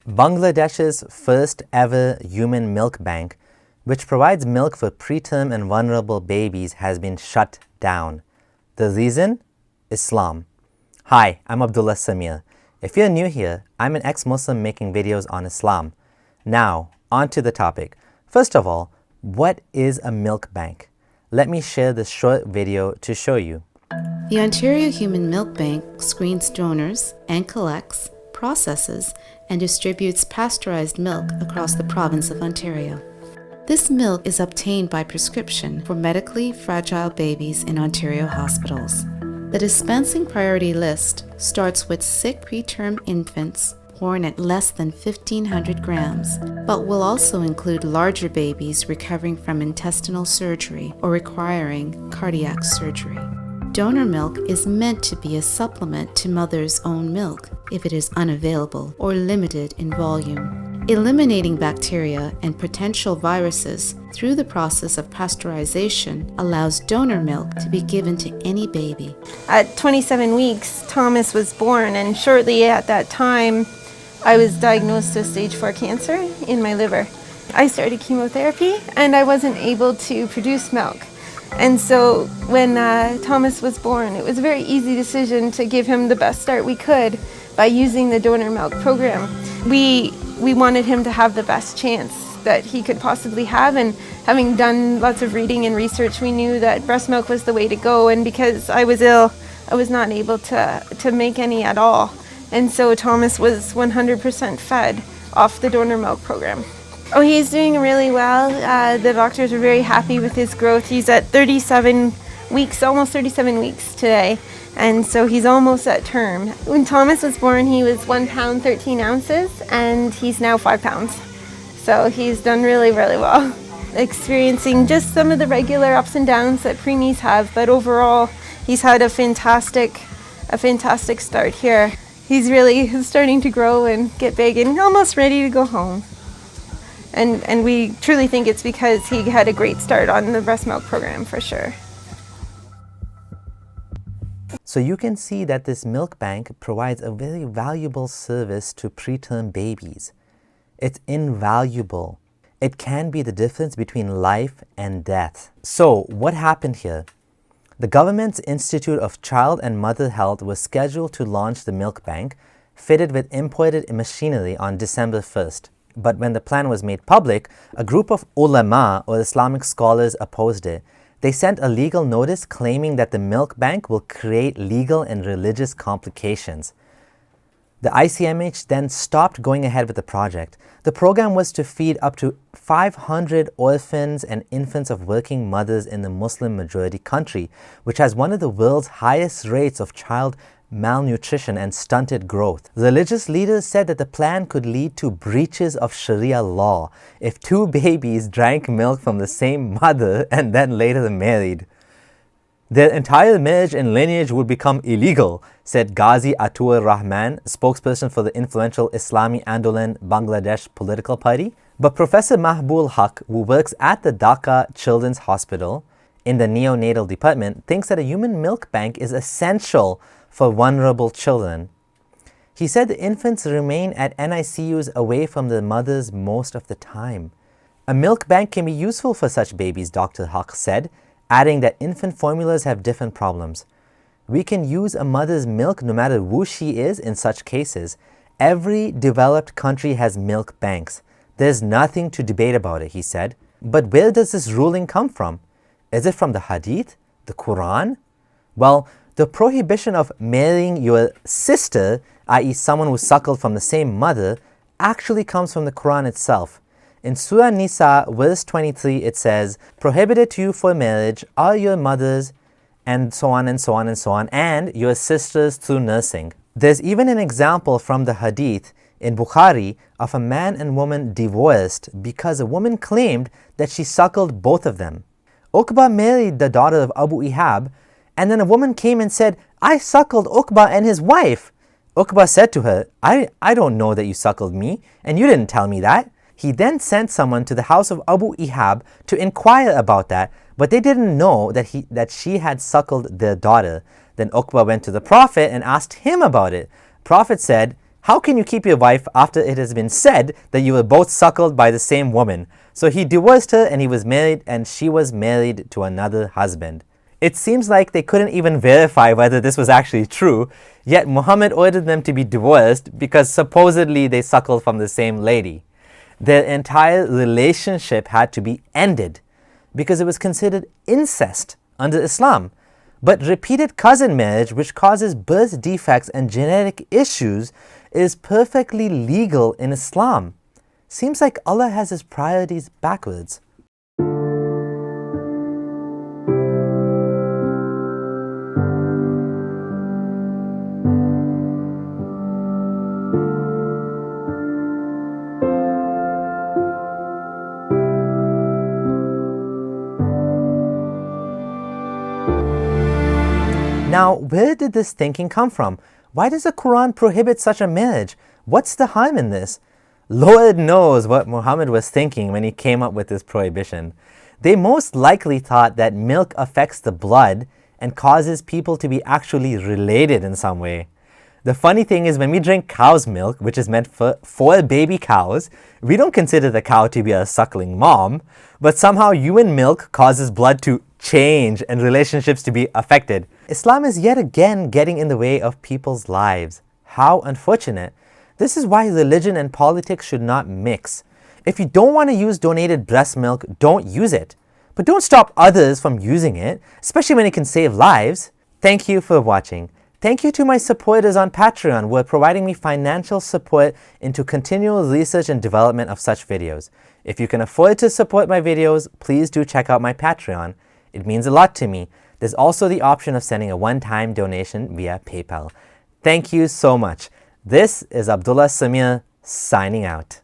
Bangladesh's first ever human milk bank, which provides milk for preterm and vulnerable babies, has been shut down. The reason? Islam. Hi, I'm Abdullah Samir. If you're new here, I'm an ex-Muslim making videos on Islam. Now, on to the topic. First of all, what is a milk bank? Let me share this short video to show you. The Ontario Human Milk Bank screens donors and collects, processes, and distributes pasteurized milk across the province of Ontario. This milk is obtained by prescription for medically fragile babies in Ontario hospitals. The dispensing priority list starts with sick preterm infants born at less than 1,500 grams, but will also include larger babies recovering from intestinal surgery or requiring cardiac surgery. Donor milk is meant to be a supplement to mother's own milk if it is unavailable or limited in volume. Eliminating bacteria and potential viruses through the process of pasteurization allows donor milk to be given to any baby. At 27 weeks, Thomas was born, and shortly at that time, I was diagnosed with stage 4 cancer in my liver. I started chemotherapy and I wasn't able to produce milk. And so when Thomas was born, it was a very easy decision to give him the best start we could by using the donor milk program. We wanted him to have the best chance that he could possibly have, and having done lots of reading and research, we knew that breast milk was the way to go, and because I was ill, I was not able to make any at all. And so Thomas was 100% fed off the donor milk program. Oh, he's doing really well. The doctors are very happy with his growth. He's at 37 weeks, almost 37 weeks today. And so he's almost at term. When Thomas was born, he was 1 pound, 13 ounces, and he's now 5 pounds. So he's done really, really well. Experiencing just some of the regular ups and downs that preemies have, but overall, he's had a fantastic start here. He's really starting to grow and get big and almost ready to go home. And we truly think it's because he had a great start on the breast milk program for sure. So you can see that this milk bank provides a very valuable service to preterm babies. It's invaluable. It can be the difference between life and death. So what happened here? The government's Institute of Child and Mother Health was scheduled to launch the milk bank, fitted with imported machinery, on December 1st. But when the plan was made public, a group of ulama, or Islamic scholars, opposed it. They sent a legal notice claiming that the milk bank will create legal and religious complications. The ICMH then stopped going ahead with the project. The program was to feed up to 500 orphans and infants of working mothers in the Muslim-majority country, which has one of the world's highest rates of child malnutrition and stunted growth. Religious leaders said that the plan could lead to breaches of Sharia law if 2 babies drank milk from the same mother and then later married. Their entire marriage and lineage would become illegal, said Ghazi Atur Rahman, spokesperson for the influential Islami Andolan Bangladesh political party. But Professor Mahbul Haq, who works at the Dhaka Children's Hospital in the neonatal department, thinks that a human milk bank is essential for vulnerable children. He said the infants remain at NICUs away from their mothers most of the time. A milk bank can be useful for such babies, Dr. Haq said, adding that infant formulas have different problems. We can use a mother's milk no matter who she is in such cases. Every developed country has milk banks. There's nothing to debate about it, he said. But where does this ruling come from? Is it from the Hadith? The Quran? Well, the prohibition of marrying your sister, i.e. someone who suckled from the same mother, actually comes from the Quran itself. In Surah Nisa, verse 23, it says, "Prohibited to you for marriage are your mothers," and so on and so on and so on, and your sisters through nursing. There's even an example from the Hadith in Bukhari of a man and woman divorced because a woman claimed that she suckled both of them. Uqba married the daughter of Abu Ihab, and then a woman came and said, "I suckled Uqba and his wife." Uqba said to her, I don't know that you suckled me, and you didn't tell me that. He then sent someone to the house of Abu Ihab to inquire about that, but they didn't know that she had suckled their daughter. Then Uqba went to the Prophet and asked him about it. Prophet said, How can you keep your wife after it has been said that you were both suckled by the same woman? So he divorced her and he was married and she was married to another husband. It seems like they couldn't even verify whether this was actually true, yet Muhammad ordered them to be divorced because supposedly they suckled from the same lady. Their entire relationship had to be ended because it was considered incest under Islam. But repeated cousin marriage, which causes birth defects and genetic issues, is perfectly legal in Islam. Seems like Allah has his priorities backwards. Now, where did this thinking come from? Why does the Quran prohibit such a marriage? What's the harm in this? Lord knows what Muhammad was thinking when he came up with this prohibition. They most likely thought that milk affects the blood and causes people to be actually related in some way. The funny thing is, when we drink cow's milk, which is meant for baby cows, we don't consider the cow to be a suckling mom, but somehow human milk causes blood to change and relationships to be affected. Islam is yet again getting in the way of people's lives. How unfortunate. This is why religion and politics should not mix. If you don't want to use donated breast milk, don't use it. But don't stop others from using it, especially when it can save lives. Thank you for watching. Thank you to my supporters on Patreon who are providing me financial support into continual research and development of such videos. If you can afford to support my videos, please do check out my Patreon. It means a lot to me. There's also the option of sending a one-time donation via PayPal. Thank you so much. This is Abdullah Samir signing out.